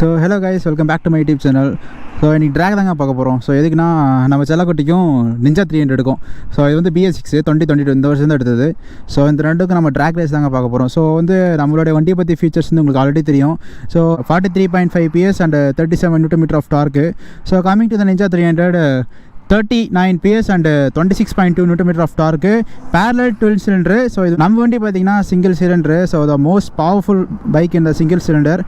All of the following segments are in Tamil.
So hello guys, welcome back to my YouTube channel. So இன்றைக்கி ட்ராக் தாங்க பார்க்க போகிறோம். ஸோ எதுக்குன்னா நம்ம செல்லக்குட்டிக்கும் நிஞ்சா 300 எடுக்கும். ஸோ இது வந்து BS6 2022 இந்த வருஷம் தான் எடுத்தது. ஸோ இந்த ரெண்டுக்கும் நம்ம ட்ராக் ரேஸ் தாங்க பார்க்க போகிறோம். ஸோ வந்து நம்மளுடைய வண்டியை பற்றி ஃபீச்சர்ஸ் வந்து உங்களுக்கு ஆல்ரெடி தெரியும். So 43.5 PS and 37 Nm of torque. So coming to the Ninja 300, 39 PS and 26.2 Nm of torque, parallel 12 cylinder. So இது நம்ம வண்டி பார்த்திங்கன்னா single cylinder. So the most powerful bike இந்த சிங்கிள் சிலிண்டர்.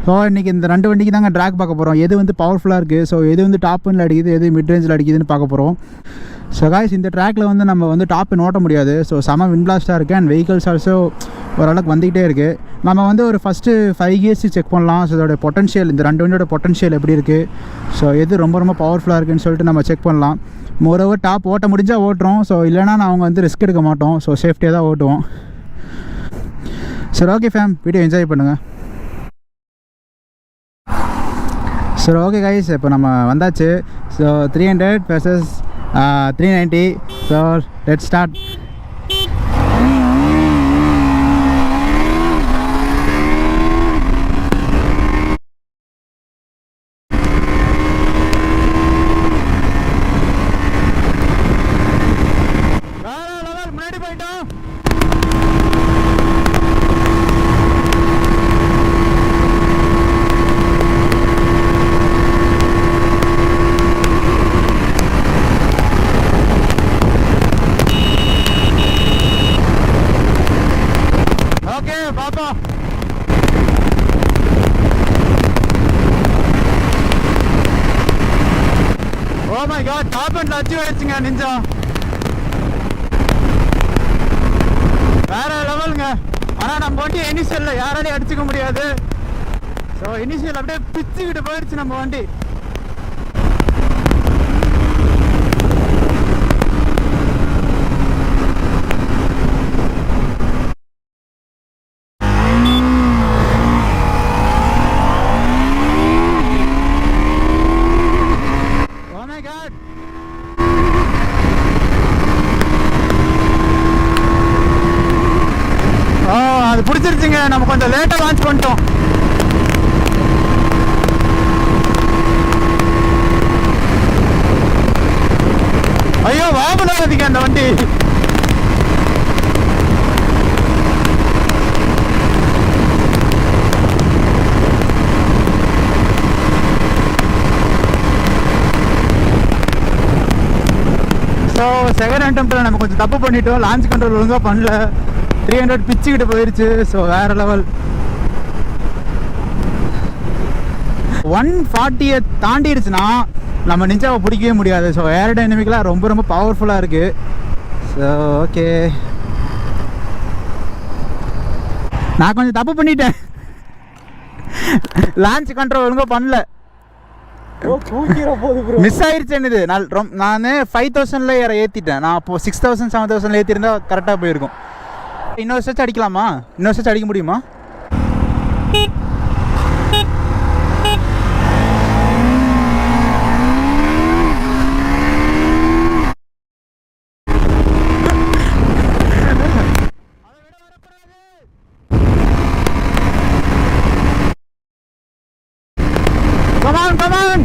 ஸோ இன்றைக்கி இந்த ரெண்டு வண்டிக்கு தாங்க ட்ராக் பார்க்க போகிறோம். எது வந்து பவர்ஃபுல்லாக இருக்குது, ஸோ எது வந்து டாப்பில் அடிக்குது, எது மிட் ரேஞ்சில் அடிக்குதுன்னு பார்க்க போகிறோம். ஸோ காய்ஸ், இந்த ட்ராக்கில் வந்து நம்ம வந்து டாப்பின் ஓட்ட முடியாது. ஸோ செம விண்ட் பிளாஸ்ட்டாக இருக்குது அண்ட் வெஹிக்கல்ஸ் ஆல்சோ ஓரளவுக்கு வந்துக்கிட்டே இருக்குது. நம்ம வந்து ஒரு ஃபஸ்ட்டு 5 gears செக் பண்ணலாம். ஸோ இதோட பொட்டன்ஷியல், இந்த ரெண்டு வண்டியோட பொட்டன்ஷியல் எப்படி இருக்குது, ஸோ எது ரொம்ப ரொம்ப பவர்ஃபுல்லாக இருக்குதுன்னு சொல்லிட்டு நம்ம செக் பண்ணலாம். மோரோவர் டாப் ஓட்ட முடிஞ்சால் ஓட்டுறோம். ஸோ இல்லைனா நாங்கள் வந்து ரிஸ்க் எடுக்க மாட்டோம். ஸோ சேஃப்டியாக தான் ஓட்டுவோம். சரி, ஓகே ஃபேம், வீடியோ என்ஜாய் பண்ணுங்கள். சரி, ஓகே கைஸ், இப்போ நம்ம வந்தாச்சு. So 300 versus 390. So let's start. முன்னாடி போயிட்டோம். ஓகே பாப்பா. Oh my god, top and achieve ஆயிடுச்சுங்க நிஞ்சா. வேற லெவலுங்க. ஆனால் நம்ம வண்டி இனிஷியலில் யாராலையும் அடிச்சுக்க முடியாது. ஸோ இனிஷியல் அப்படியே பிச்சுக்கிட்டு போயிடுச்சு நம்ம வண்டி. அது பிடிச்சிருச்சுங்க. நம்ம கொஞ்சம் லேட்டாக லான்ச் பண்ணிட்டோம். ஐயோ, வாபனாதிங்க அந்த வண்டி. ஸோ செகண்ட் அட்டெம்ப்டில் நம்ம கொஞ்சம் தப்பு பண்ணிட்டோம். லான்ச் கண்ட்ரோல் ஒழுங்காக பண்ணல. 300 பிச்சுக்கிட்டு போயிடுச்சு. ஸோ வேறு லெவல். 140 தாண்டிடுச்சுன்னா நம்ம நிஞ்சாவை பிடிக்கவே முடியாது. ஸோ ஏரோடைனமிக்கலாக ரொம்ப ரொம்ப பவர்ஃபுல்லாக இருக்குது. ஸோ ஓகே, நான் கொஞ்சம் தப்பு பண்ணிட்டேன். லான்ச் கண்ட்ரோல் ஒழுங்காக பண்ணல. மிஸ் ஆயிடுச்சு. என்னது, நான் 5000 ஏற்றிட்டேன். நான் அப்போது 6000 7000 ஏற்றிருந்தா கரெக்டாக போயிருக்கும். இன்னொரு ஸ்டெச் அடிக்கலாமா? இன்னொரு ஸ்டெச் அடிக்க முடியுமா? Come on, come on.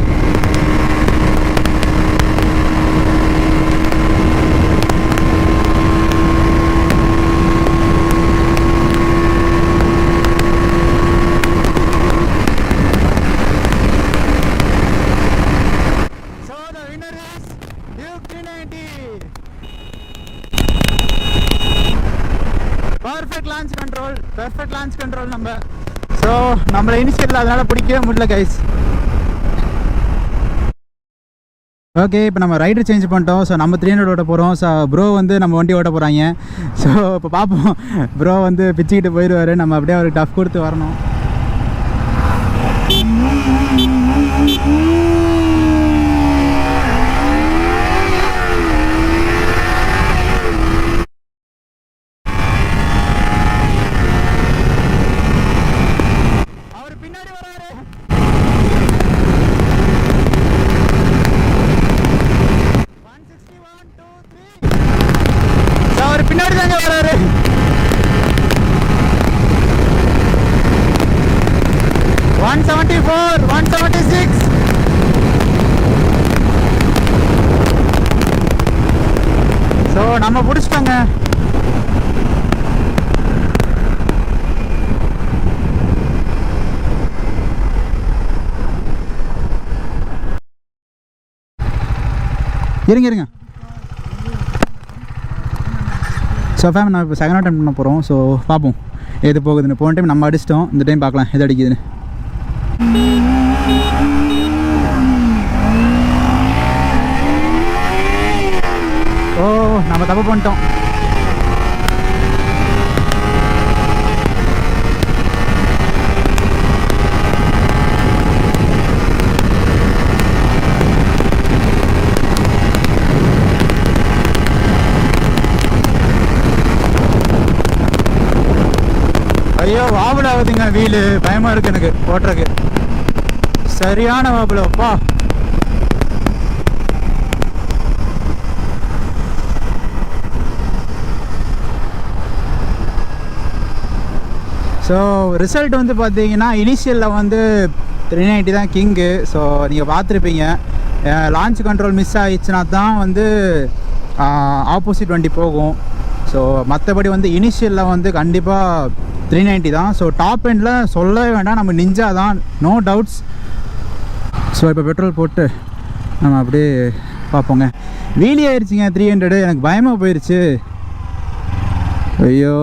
Perfect launch control நம்ம. ஸோ நம்மளை இனிஷியலில் அதனால் பிடிக்கவே முடியல கைஸ். ஓகே, இப்போ நம்ம ரைடர் சேஞ்ச் பண்ணிட்டோம். ஸோ நம்ம 300 ஓட்ட போகிறோம். ஸோ ப்ரோ வந்து நம்ம வண்டி ஓட்ட போகிறாங்க. ஸோ இப்போ பார்ப்போம். ப்ரோ வந்து பிச்சுக்கிட்டு போயிடுவார். நம்ம அப்படியே அவருக்கு டஃப் கொடுத்து வரணும். பின்னாடி தாங்க வராரு. 174, 176. ஸோ நம்ம பிடிச்சிட்டோங்க. இருங்க. ஸோ ஃபேம் நான் இப்போ செகண்ட் அட்டம் பண்ண போகிறோம். ஸோ பார்ப்போம் எது போகுதுன்னு. போன டைம் நம்ம அடிச்சிட்டோம், இந்த டைம் பார்க்கலாம் எது அடிக்குதுன்னு. ஓ நம்ம தப்பு பண்ணிட்டோம். ஐயோ வாபுல ஆகுதுங்க வீலு, பயமாக இருக்குது எனக்கு ஓட்டுறக்கு. சரியான வாபுல அப்பா. ஸோ ரிசல்ட் வந்து பார்த்தீங்கன்னா இனிஷியலில் வந்து 390 தான் கிங்கு. ஸோ நீங்கள் பார்த்துருப்பீங்க, லான்ச் கண்ட்ரோல் மிஸ் ஆகிடுச்சுன்னா தான் வந்து ஆப்போசிட் வண்டி போகும். ஸோ மற்றபடி வந்து இனிஷியலில் வந்து கண்டிப்பாக 390 தான். ஸோ டாப் எண்டில் சொல்லவே வேண்டாம், நம்ம நிஞ்சா தான், நோ டவுட்ஸ். ஸோ இப்போ பெட்ரோல் போட்டு நம்ம அப்படியே பார்ப்போங்க. வீலி ஆயிடுச்சுங்க 300. எனக்கு பயமாக போயிடுச்சு. ஐயோ